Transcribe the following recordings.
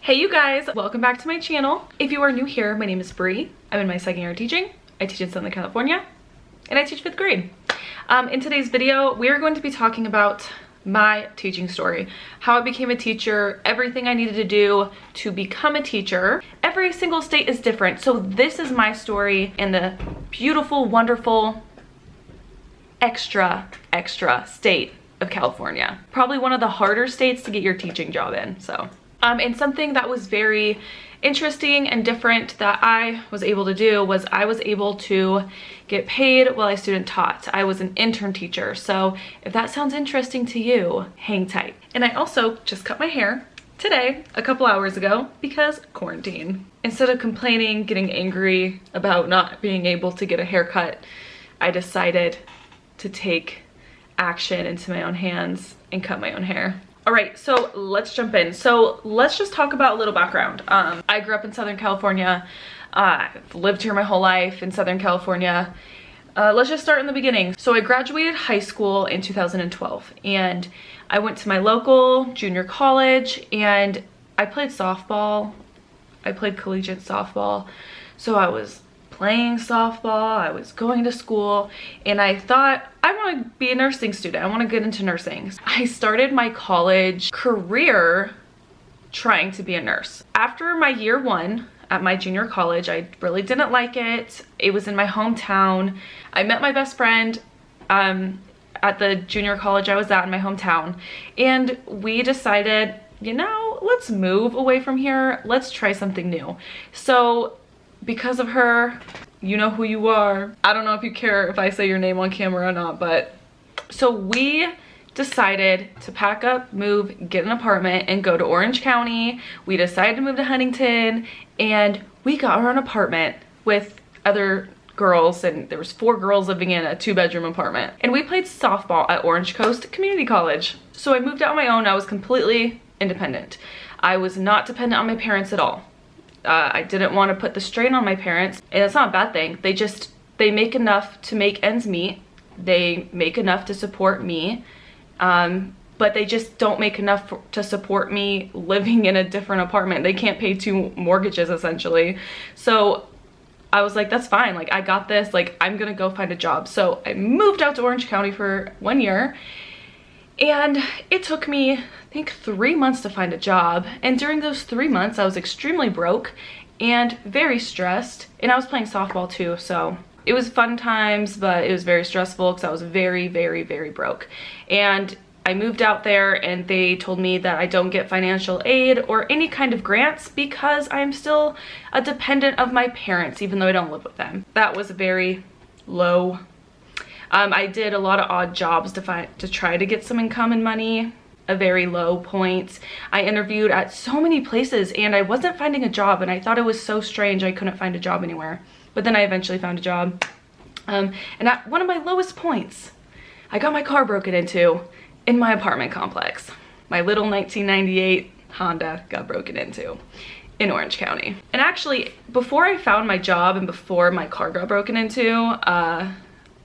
Hey you guys, welcome back to my channel. If you are new here, my name is Bre. I'm in my second year of teaching. I teach in Southern California and I teach 5th grade. In today's video, we are going to be talking about my teaching story, how I became a teacher, everything I needed to do to become a teacher. Every single state is different, so this is my story in the beautiful, wonderful, extra state of California. Probably one of the harder states to get your teaching job in, so. And something that was very interesting and different that I was able to do was I was able to get paid while I student taught. I was an intern teacher, so if that sounds interesting to you, hang tight. And I also just cut my hair today, a couple hours ago, because quarantine. Instead of complaining, getting angry about not being able to get a haircut, I decided to take action into my own hands and cut my own hair. All right, so let's jump in. So let's just talk about a little background. I grew up in Southern California. I've lived here my whole life in Southern California. Let's just start in the beginning. So I graduated high school in 2012 and I went to my local junior college and I played softball. I played collegiate softball. So I was playing softball, I was going to school, and I thought, I want to be a nursing student. I want to get into nursing. I started my college career trying to be a nurse. After my year one at my junior college, I really didn't like it. It was in my hometown. I met my best friend at the junior college I was at in my hometown, and we decided, you know, let's move away from here. Let's try something new. So because of her, you know who you are. I don't know if you care if I say your name on camera or not, but so we decided to pack up, move, get an apartment, and go to Orange County. We decided to move to Huntington, and we got our own apartment with other girls, and there was 4 girls living in a 2-bedroom apartment. And we played softball at Orange Coast Community College. So I moved out on my own. I was completely independent. I was not dependent on my parents at all. I didn't want to put the strain on my parents, and it's not a bad thing. They make enough to make ends meet. They make enough to support me, but they just don't make enough to support me living in a different apartment. They can't pay 2 mortgages essentially. So I was like, that's fine. Like, I got this. Like, I'm gonna go find a job. So I moved out to Orange County for 1 year. And it took me, I think, 3 months to find a job. And during those 3 months, I was extremely broke and very stressed. And I was playing softball too, so it was fun times, but it was very stressful because I was very broke. And I moved out there and they told me that I don't get financial aid or any kind of grants because I'm still a dependent of my parents, even though I don't live with them. That was very low. I did a lot of odd jobs to try to get some income and money, a very low point. I interviewed at so many places and I wasn't finding a job, and I thought it was so strange I couldn't find a job anywhere. But then I eventually found a job. And at one of my lowest points, I got my car broken into in my apartment complex. My little 1998 Honda got broken into in Orange County. And actually, before I found my job and before my car got broken into,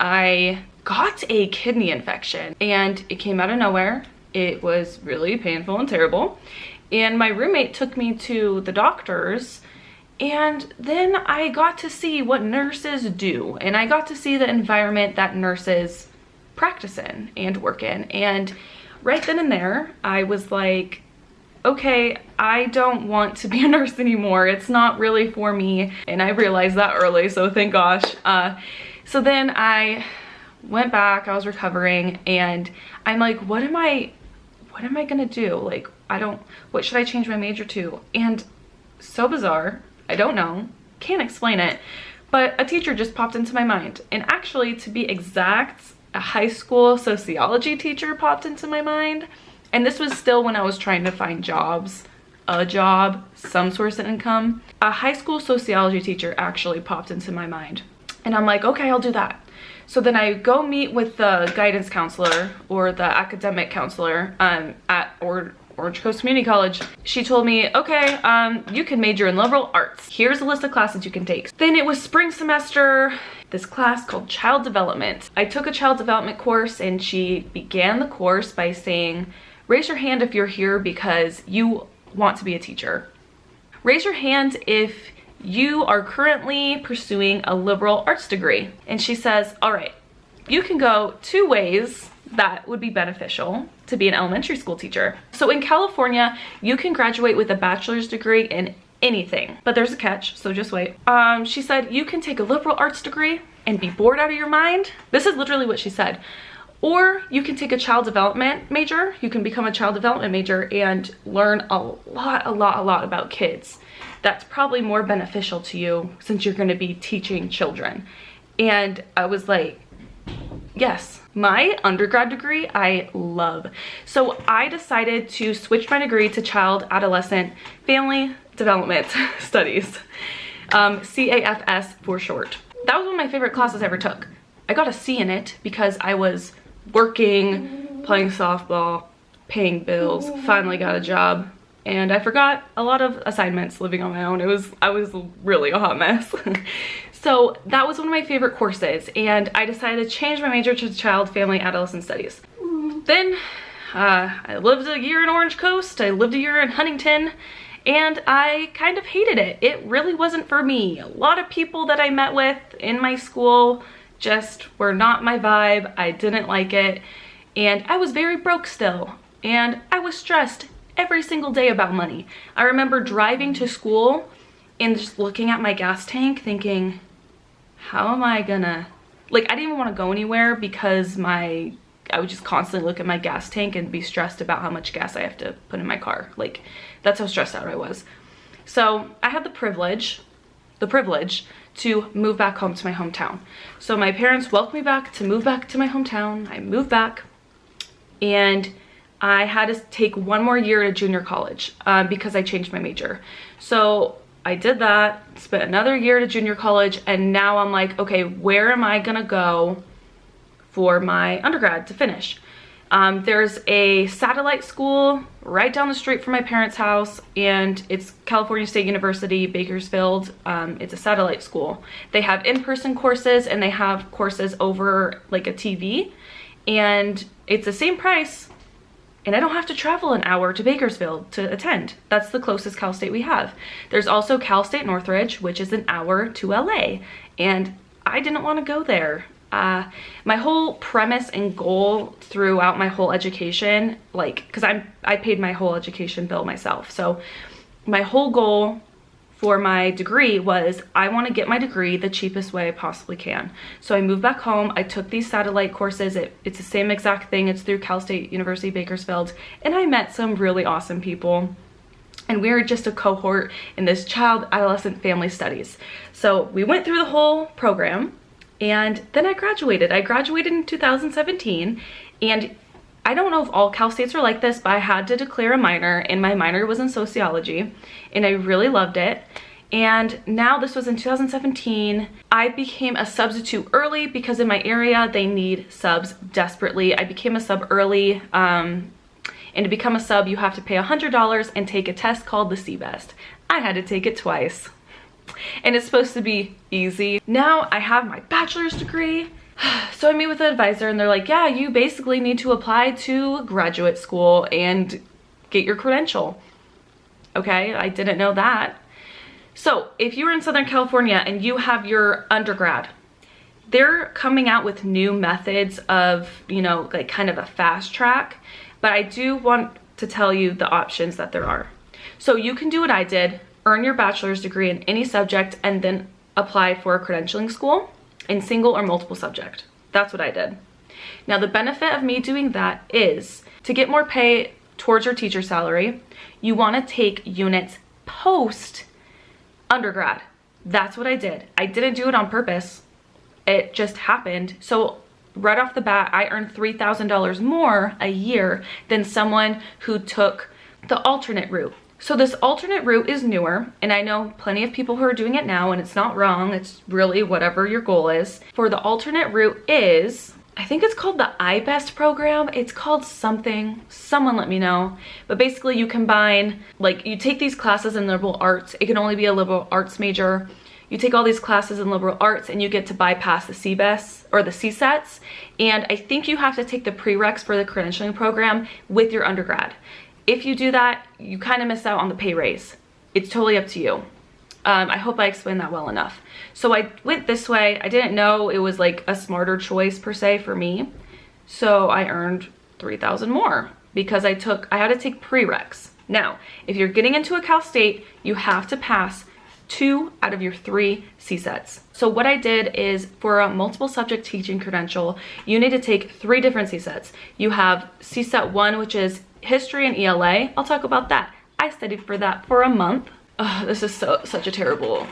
I got a kidney infection and it came out of nowhere. It was really painful and terrible. And my roommate took me to the doctors, and then I got to see what nurses do. And I got to see the environment that nurses practice in and work in. And right then and there, I was like, okay, I don't want to be a nurse anymore. It's not really for me. And I realized that early, so thank gosh. So then I went back, I was recovering, and I'm like, what am I gonna do? Like, what should I change my major to? And so bizarre, I don't know, can't explain it, but a teacher just popped into my mind. And actually, to be exact, a high school sociology teacher popped into my mind. And this was still when I was trying to find jobs, a job, some source of income. A high school sociology teacher actually popped into my mind. And I'm like, okay, I'll do that. So then I go meet with the guidance counselor or the academic counselor at Orange Coast Community College. She told me, okay, you can major in liberal arts. Here's a list of classes you can take. Then it was spring semester, this class called child development. I took a child development course, and she began the course by saying, raise your hand if you're here because you want to be a teacher. raise your hand if you are currently pursuing a liberal arts degree. And she says, all right, you can go 2 ways that would be beneficial to be an elementary school teacher. So in California, you can graduate with a bachelor's degree in anything, but there's a catch, so just wait. She said you can take a liberal arts degree and be bored out of your mind. This is literally what she said. Or you can take a child development major. You can become a child development major and learn a lot about kids. That's probably more beneficial to you since you're gonna be teaching children. And I was like, yes. My undergrad degree I love. So I decided to switch my degree to Child, Adolescent, Family Development Studies, CAFS for short. That was one of my favorite classes I ever took. I got a C in it because I was working, playing softball, paying bills, finally got a job, and I forgot a lot of assignments living on my own. I was really a hot mess. So that was one of my favorite courses, and I decided to change my major to Child, Family, Adolescent Studies. Then I lived a year in Orange Coast, I lived a year in Huntington, and I kind of hated it. It really wasn't for me. A lot of people that I met with in my school just were not my vibe. I didn't like it, and I was very broke still, and I was stressed every single day about money. I remember driving to school and just looking at my gas tank thinking, how am I gonna, like, I didn't even want to go anywhere because I would just constantly look at my gas tank and be stressed about how much gas I have to put in my car. Like, that's how stressed out I was. So I had the privilege to move back home to my hometown. So my parents welcomed me back to move back to my hometown. I moved back, and I had to take 1 more year at junior college because I changed my major. So I did that, spent another year at junior college, and now I'm like, okay, where am I gonna go for my undergrad to finish? There's a satellite school right down the street from my parents' house, and it's California State University, Bakersfield. It's a satellite school. They have in-person courses, and they have courses over like a TV, and it's the same price. And I don't have to travel an hour to Bakersfield to attend. That's the closest Cal State we have. There's also Cal State Northridge, which is an hour to LA. And I didn't want to go there. My whole premise and goal throughout my whole education, like, cause I paid my whole education bill myself. So my whole goal for my degree was I want to get my degree the cheapest way I possibly can. So I moved back home. I took these satellite courses. It's the same exact thing. It's through Cal State University, Bakersfield. And I met some really awesome people. And we were just a cohort in this Child, Adolescent, Family Studies. So we went through the whole program, and then I graduated. I graduated in 2017, and I don't know if all Cal States are like this, but I had to declare a minor, and my minor was in sociology, and I really loved it. And now this was in 2017. I became a substitute early because in my area, they need subs desperately. I became a sub early, and to become a sub, you have to pay $100 and take a test called the CBEST. I had to take it twice, and it's supposed to be easy. Now I have my bachelor's degree. So I meet with an advisor, and they're like, yeah, you basically need to apply to graduate school and get your credential. Okay, I didn't know that. So if you're in Southern California and you have your undergrad, they're coming out with new methods of, you know, like kind of a fast track, but I do want to tell you the options that there are. So you can do what I did, earn your bachelor's degree in any subject, and then apply for a credentialing school in single or multiple subject. That's what I did. Now the benefit of me doing that is to get more pay towards your teacher salary, you want to take units post undergrad. That's what I did. I didn't do it on purpose. It just happened. So right off the bat, I earned $3,000 more a year than someone who took the alternate route. So this alternate route is newer, and I know plenty of people who are doing it now, and it's not wrong. It's really whatever your goal is. For the alternate route is, I think it's called the iBest program. It's called something, someone let me know. But basically you combine, like you take these classes in liberal arts. It can only be a liberal arts major. You take all these classes in liberal arts and you get to bypass the CBEST or the CSETs. And I think you have to take the prereqs for the credentialing program with your undergrad. If you do that, you kind of miss out on the pay raise. it's totally up to you. I hope I explained that well enough. So I went this way. I didn't know it was like a smarter choice per se for me. So I earned 3,000 more because I had to take prereqs. Now, if you're getting into a Cal State, you have to pass 2 out of your 3 CSETs. So what I did is for a multiple subject teaching credential, you need to take 3 different CSETs. You have CSET 1, which is history and ELA. I'll talk about that. I studied for that for a month. Oh, this is such a terrible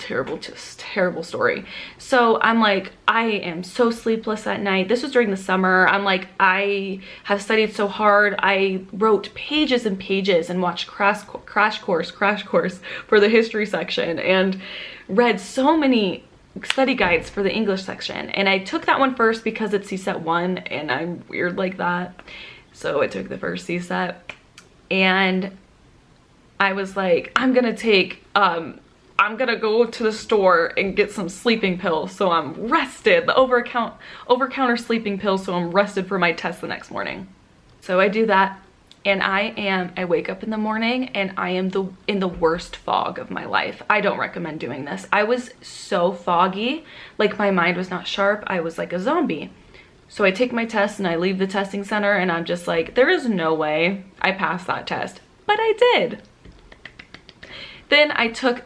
story. So I'm like, I am so sleepless at night. This was during the summer. I'm like, I have studied so hard. I wrote pages and pages and watched crash course for the history section and read so many study guides for the English section. And I took that one first because it's CSET 1 and I'm weird like that. So I took the first CSET and I was like, I'm gonna go to the store and get some sleeping pills so I'm rested, the over-counter sleeping pills so I'm rested for my test the next morning. So I do that and I wake up in the morning and I am in the worst fog of my life. I don't recommend doing this. I was so foggy, like my mind was not sharp. I was like a zombie. So I take my test and I leave the testing center and I'm just like, there is no way I passed that test, but I did. Then I took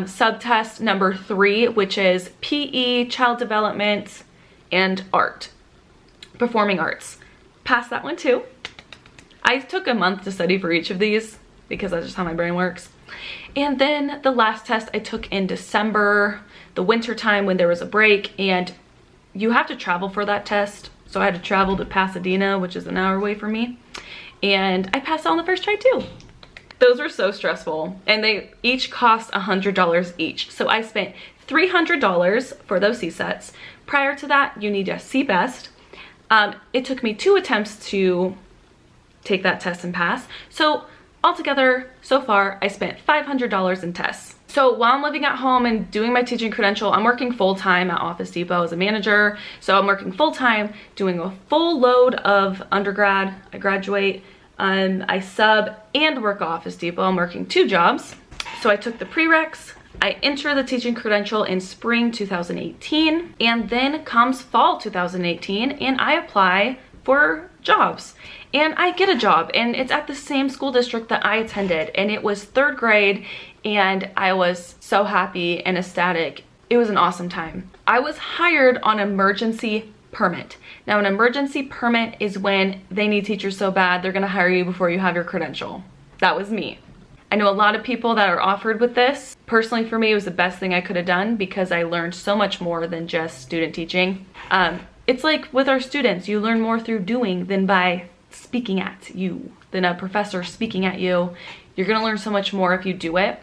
subtest number 3, which is PE, child development, and art, performing arts. Passed that one too. I took a month to study for each of these because that's just how my brain works. And then the last test I took in December, the winter time when there was a break, and you have to travel for that test. So I had to travel to Pasadena, which is an hour away from me. And I passed on the first try too. Those were so stressful and they each cost $100 each. So I spent $300 for those CSETs. Prior to that, you need a CBEST. It took me 2 attempts to take that test and pass. So altogether, so far, I spent $500 in tests. So while I'm living at home and doing my teaching credential, I'm working full-time at Office Depot as a manager. So I'm working full-time, doing a full load of undergrad. I graduate. I sub and work at Office Depot. I'm working 2 jobs. So I took the prereqs. I enter the teaching credential in spring 2018, and then comes fall 2018 and I apply for jobs and I get a job, and it's at the same school district that I attended, and it was 3rd grade and I was so happy and ecstatic. It was an awesome time. I was hired on emergency permit. Now, an emergency permit is when they need teachers so bad they're gonna hire you before you have your credential. That was me. I know a lot of people that are offered with this. Personally, for me, it was the best thing I could have done because I learned so much more than just student teaching. It's like with our students, you learn more through doing than by speaking at you, than a professor speaking at you. You're gonna learn so much more if you do it.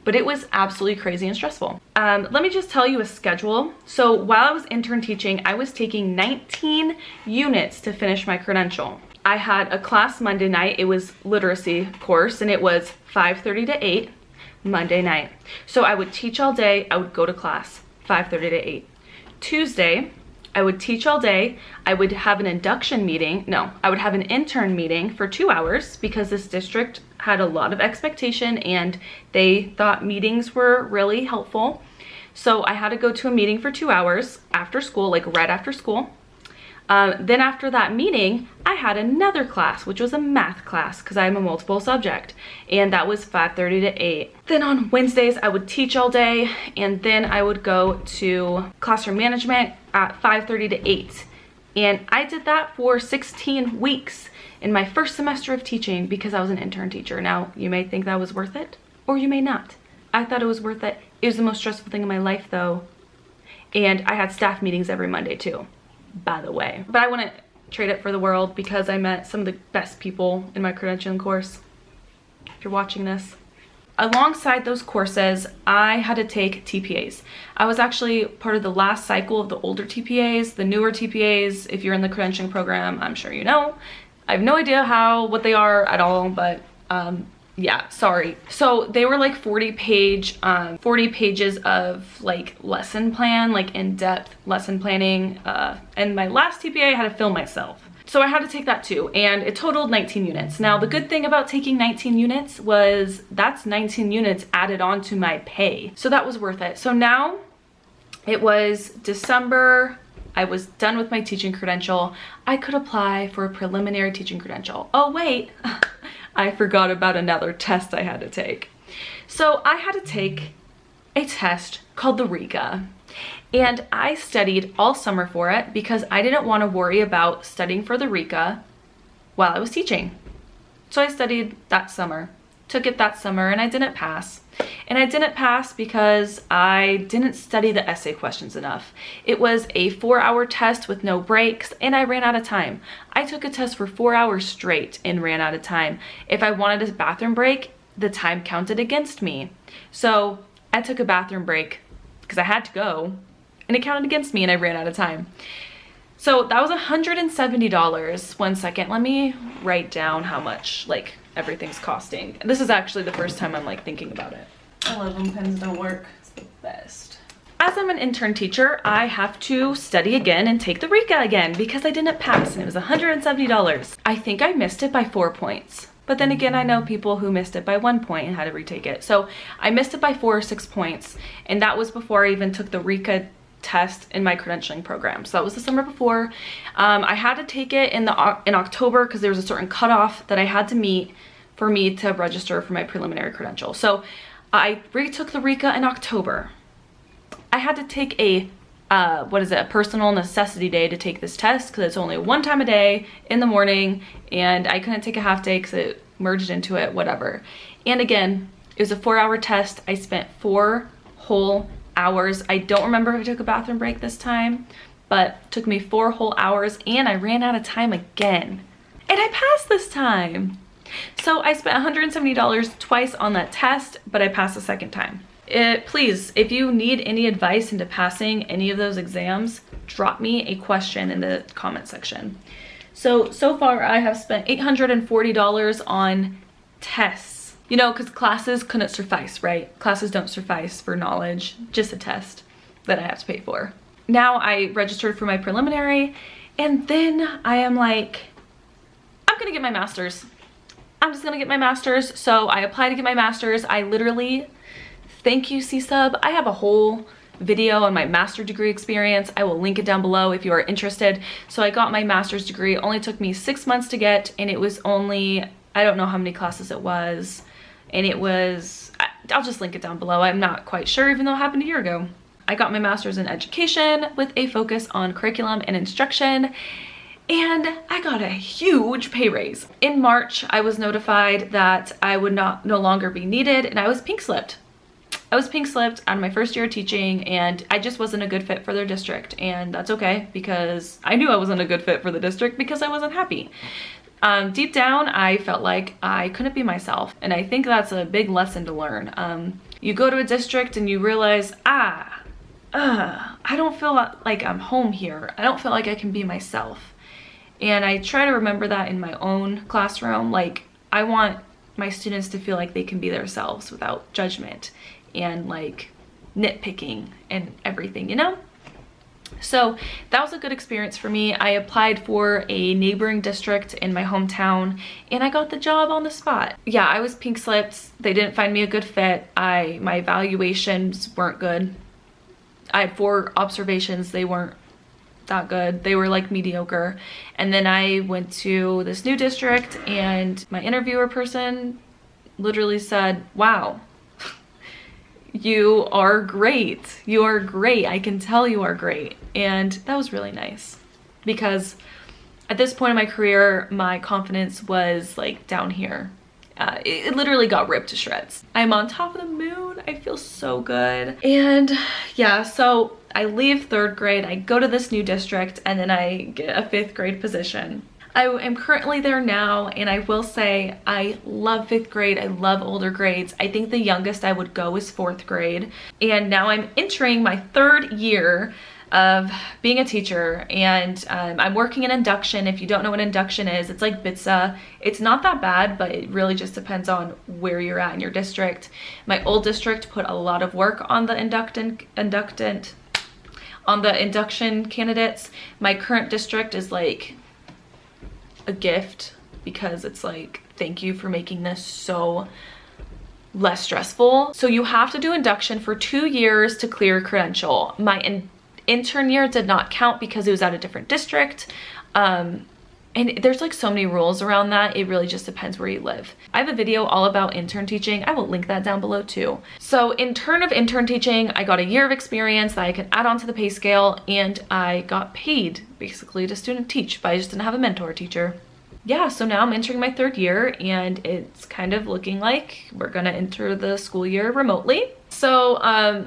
But it was absolutely crazy and stressful. Let me just tell you a schedule. So while I was intern teaching, I was taking 19 units to finish my credential. I had a class Monday night. It was literacy course, and it was 5:30 to 8 Monday night. So I would teach all day. I would go to class 5:30 to 8. Tuesday, I would teach all day. I would have an induction meeting. No, I would have an intern meeting for 2 hours because this district had a lot of expectation and they thought meetings were really helpful. So I had to go to a meeting for 2 hours after school, like right after school. Then after that meeting, I had another class, which was a math class because I'm a multiple subject, and that was 5:30 to 8. Then on Wednesdays, I would teach all day, and then I would go to classroom management at 5:30 to 8. And I did that for 16 weeks in my first semester of teaching because I was an intern teacher. Now, you may think that was worth it, or you may not. I thought it was worth it. It was the most stressful thing in my life, though. And I had staff meetings every Monday, too, by the way. But I wouldn't trade it for the world because I met some of the best people in my credentialing course. If you're watching this. Alongside those courses, I had to take TPAs. I was actually part of the last cycle of the older TPAs, the newer TPAs. If you're in the credentialing program, I'm sure you know. I have no idea what they are at all, but yeah, sorry. So they were like 40 pages of like lesson plan, like in-depth lesson planning. And my last TPA I had to film myself. So I had to take that too, and it totaled 19 units. Now, the good thing about taking 19 units was that's 19 units added on to my pay. So that was worth it. So now it was December. I was done with my teaching credential. I could apply for a preliminary teaching credential. Oh wait, I forgot about another test I had to take. So I had to take a test called the RECA. And I studied all summer for it because I didn't want to worry about studying for the RECA while I was teaching. So I studied that summer, took it that summer, and I didn't pass. And I didn't pass because I didn't study the essay questions enough. It was a 4-hour test with no breaks, and I ran out of time. I took a test for 4 hours straight and ran out of time. If I wanted a bathroom break, the time counted against me. So I took a bathroom break because I had to go, and it counted against me, and I ran out of time. So that was $170. One second, let me write down how much like everything's costing. This is actually the first time I'm like thinking about it. I love when pens don't work. It's the best. As I'm an intern teacher, I have to study again and take the RECA again because I didn't pass, and it was $170. I think I missed it by 4 points. But then again, I know people who missed it by 1 point and had to retake it. So I missed it by 4 or 6 points. And that was before I even took the RECA test in my credentialing program. So that was the summer before. I had to take it in October because there was a certain cutoff that I had to meet for me to register for my preliminary credential. So I retook the RECA in October. I had to take a a personal necessity day to take this test because it's only one time a day in the morning, and I couldn't take a half day because it merged into it, whatever. And again, it was a 4-hour test. I spent 4 whole hours. I don't remember if I took a bathroom break this time, but it took me 4 whole hours, and I ran out of time again. And I passed this time. So I spent $170 twice on that test, but I passed the second time. Please, if you need any advice into passing any of those exams, drop me a question in the comment section. So far I have spent $840 on tests. You know, because classes couldn't suffice, right? Classes don't suffice for knowledge, just a test that I have to pay for. Now I registered for my preliminary, and then I am like, I'm gonna get my master's. I'm just gonna get my master's. So I applied to get my master's. I literally, thank you, C-Sub. I have a whole video on my master's degree experience. I will link it down below if you are interested. So I got my master's degree. It only took me 6 months to get, and it was only, I don't know how many classes it was. And it was, I'll just link it down below. I'm not quite sure, even though it happened a year ago. I got my master's in education with a focus on curriculum and instruction. And I got a huge pay raise. In March, I was notified that I would no longer be needed, and I was pink slipped. I was pink slipped out of my first year of teaching, and I just wasn't a good fit for their district. And that's okay, because I knew I wasn't a good fit for the district because I wasn't happy. Deep down, I felt like I couldn't be myself. And I think that's a big lesson to learn. You go to a district and you realize, I don't feel like I'm home here. I don't feel like I can be myself. And I try to remember that in my own classroom. Like, I want my students to feel like they can be themselves without judgment and like nitpicking and everything, you know? So that was a good experience for me. I applied for a neighboring district in my hometown, and I got the job on the spot. Yeah, I was pink slipped. They didn't find me a good fit. My evaluations weren't good. I had 4 observations. They weren't that good. They were like mediocre. And then I went to this new district, and my interviewer person literally said, wow, you are great. You are great. I can tell you are great. And that was really nice, because at this point in my career, my confidence was like down here. It literally got ripped to shreds. I'm on top of the moon. I feel so good. And yeah, so I leave 3rd grade, I go to this new district, and then I get a 5th grade position. I am currently there now, and I will say I love 5th grade. I love older grades. I think the youngest I would go is 4th grade. And now I'm entering my 3rd year of being a teacher, and I'm working in induction. If you don't know what induction is, it's like BITSA. It's not that bad, but it really just depends on where you're at in your district. My old district put a lot of work on the induction candidates. My current district is like a gift because it's like, thank you for making this so less stressful. So you have to do induction for 2 years to clear credential. My intern year did not count because it was at a different district. And there's like so many rules around that. It really just depends where you live. I have a video all about intern teaching. I will link that down below too. So in turn of intern teaching, I got a year of experience that I could add on to the pay scale, and I got paid basically to student teach, but I just didn't have a mentor teacher. Yeah, so now I'm entering my 3rd year, and it's kind of looking like we're gonna enter the school year remotely. So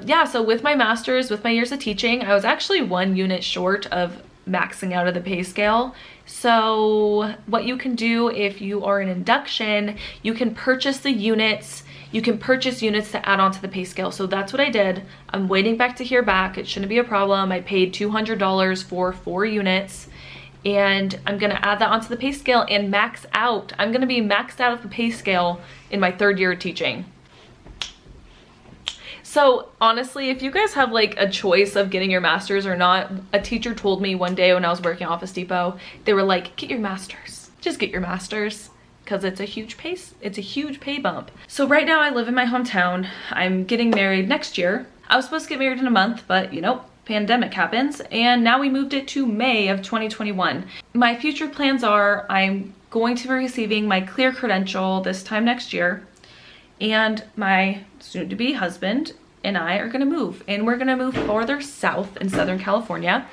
yeah, so with my master's, with my years of teaching, I was actually 1 unit short of maxing out of the pay scale. So what you can do if you are in induction, you can purchase the units. You can purchase units to add on to the pay scale. So that's what I did. I'm waiting back to hear back. It shouldn't be a problem. I paid $200 for 4 units, and I'm gonna add that onto the pay scale and max out. I'm gonna be maxed out of the pay scale in my 3rd year of teaching. So honestly, if you guys have like a choice of getting your master's or not, a teacher told me one day when I was working at Office Depot, they were like, get your master's, just get your master's, because it's a huge pay bump. So right now I live in my hometown. I'm getting married next year. I was supposed to get married in a month, but you know, pandemic happens, and now we moved it to May of 2021. My future plans are I'm going to be receiving my clear credential this time next year, and my soon-to-be husband and I are gonna move, and we're gonna move farther south in Southern California.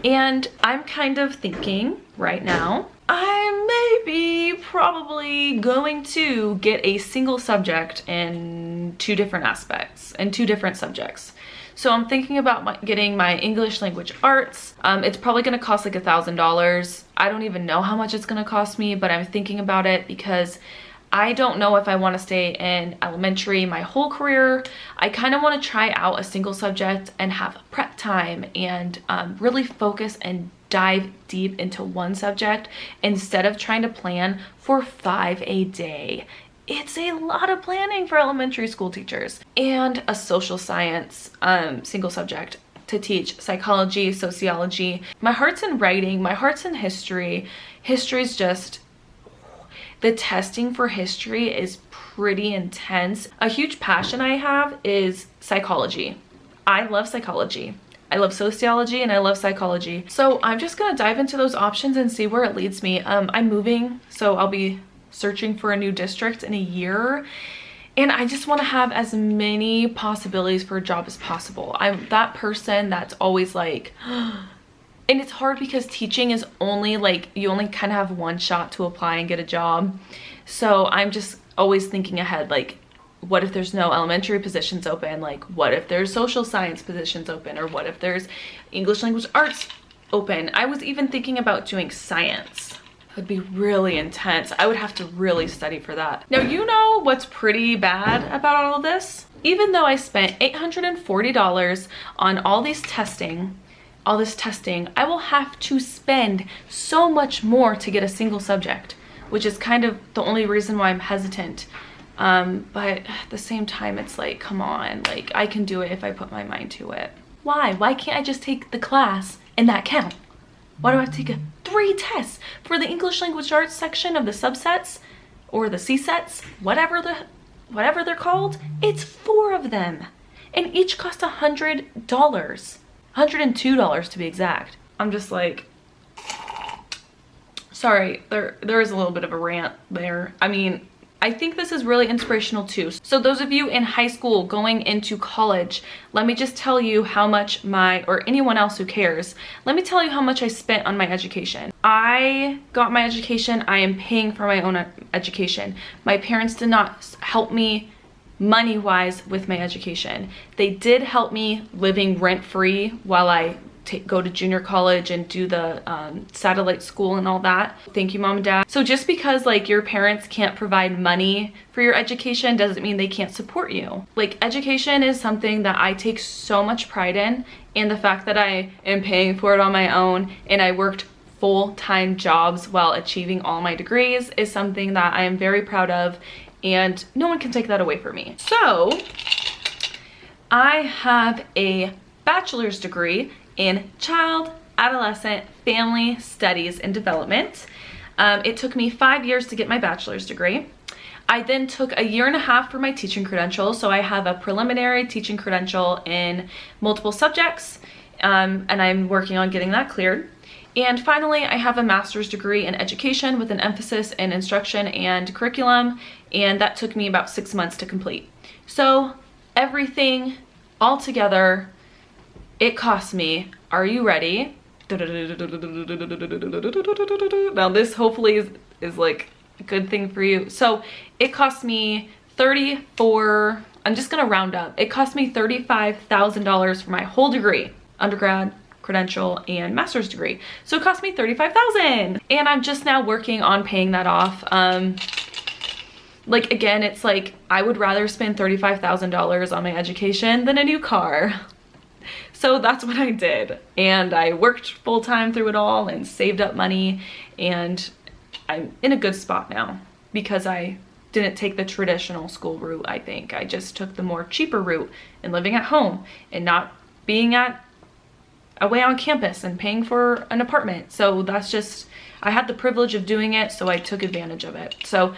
And I'm kind of thinking right now, I may be probably going to get a single subject in 2 different aspects, in 2 different subjects. So I'm thinking about getting my English language arts. It's probably gonna cost like $1,000. I don't even know how much it's gonna cost me, but I'm thinking about it because I don't know if I want to stay in elementary my whole career. I kind of want to try out a single subject and have prep time and really focus and dive deep into one subject instead of trying to plan for 5 a day. It's a lot of planning for elementary school teachers. And a social science single subject to teach, psychology, sociology. My heart's in writing, my heart's in history. History's just, the testing for history is pretty intense. A huge passion I have is psychology. I love psychology. I love sociology and I love psychology. So I'm just gonna dive into those options and see where it leads me. I'm moving, so I'll be searching for a new district in a year. And I just want to have as many possibilities for a job as possible. I'm that person that's always like, and it's hard because teaching is only like, you only kind of have one shot to apply and get a job. So I'm just always thinking ahead, like, what if there's no elementary positions open? Like, what if there's social science positions open? Or what if there's English language arts open? I was even thinking about doing science. It would be really intense. I would have to really study for that. Now, you know what's pretty bad about all of this? Even though I spent $840 on all this testing, I will have to spend so much more to get a single subject, which is kind of the only reason why I'm hesitant. But at the same time, it's like, come on, like, I can do it if I put my mind to it. Why? Why can't I just take the class and that count? Why do I have to take 3 tests for the English language arts section of the subsets or the C-sets, whatever they're called? It's 4 of them, and each cost $100, $102 to be exact. I'm just like, sorry, there is a little bit of a rant there. I mean, I think this is really inspirational too. So those of you in high school going into college, let me just tell you how much or anyone else who cares, let me tell you how much I spent on my education. I got my education. I am paying for my own education. My parents did not help me money-wise with my education. They did help me living rent-free while I go to junior college and do the satellite school and all that. Thank you, Mom and Dad. So just because like your parents can't provide money for your education doesn't mean they can't support you. Like, education is something that I take so much pride in, and the fact that I am paying for it on my own and I worked full-time jobs while achieving all my degrees is something that I am very proud of, and no one can take that away from me. So I have a bachelor's degree in child, adolescent, family studies and development. It took me 5 years to get my bachelor's degree. I then took a year and a half for my teaching credential. So I have a preliminary teaching credential in multiple subjects, and I'm working on getting that cleared. And finally, I have a master's degree in education with an emphasis in instruction and curriculum, and that took me about 6 months to complete. So everything all together, it cost me, are you ready? Now this hopefully is like a good thing for you. So it cost me I'm just gonna round up. It cost me $35,000 for my whole degree, undergrad, credential, and master's degree. So it cost me $35,000, and I'm just now working on paying that off. Like again, it's like I would rather spend $35,000 on my education than a new car. So that's what I did, and I worked full-time through it all and saved up money, and I'm in a good spot now because I didn't take the traditional school route. I think I just took the more cheaper route and living at home and not being away on campus and paying for an apartment. So that's just, I had the privilege of doing it, so I took advantage of it. So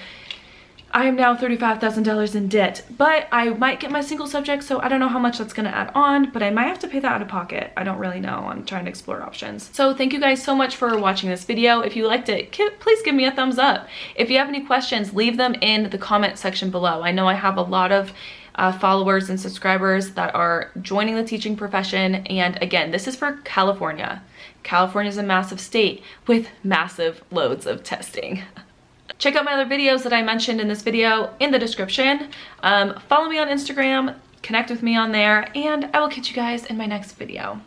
I am now $35,000 in debt, but I might get my single subject, so I don't know how much that's gonna add on, but I might have to pay that out of pocket. I don't really know. I'm trying to explore options. So thank you guys so much for watching this video. If you liked it, please give me a thumbs up. If you have any questions, leave them in the comment section below. I know I have a lot of followers and subscribers that are joining the teaching profession, and again, this is for California. California is a massive state with massive loads of testing. Check out my other videos that I mentioned in this video in the description. Follow me on Instagram, connect with me on there, and I will catch you guys in my next video.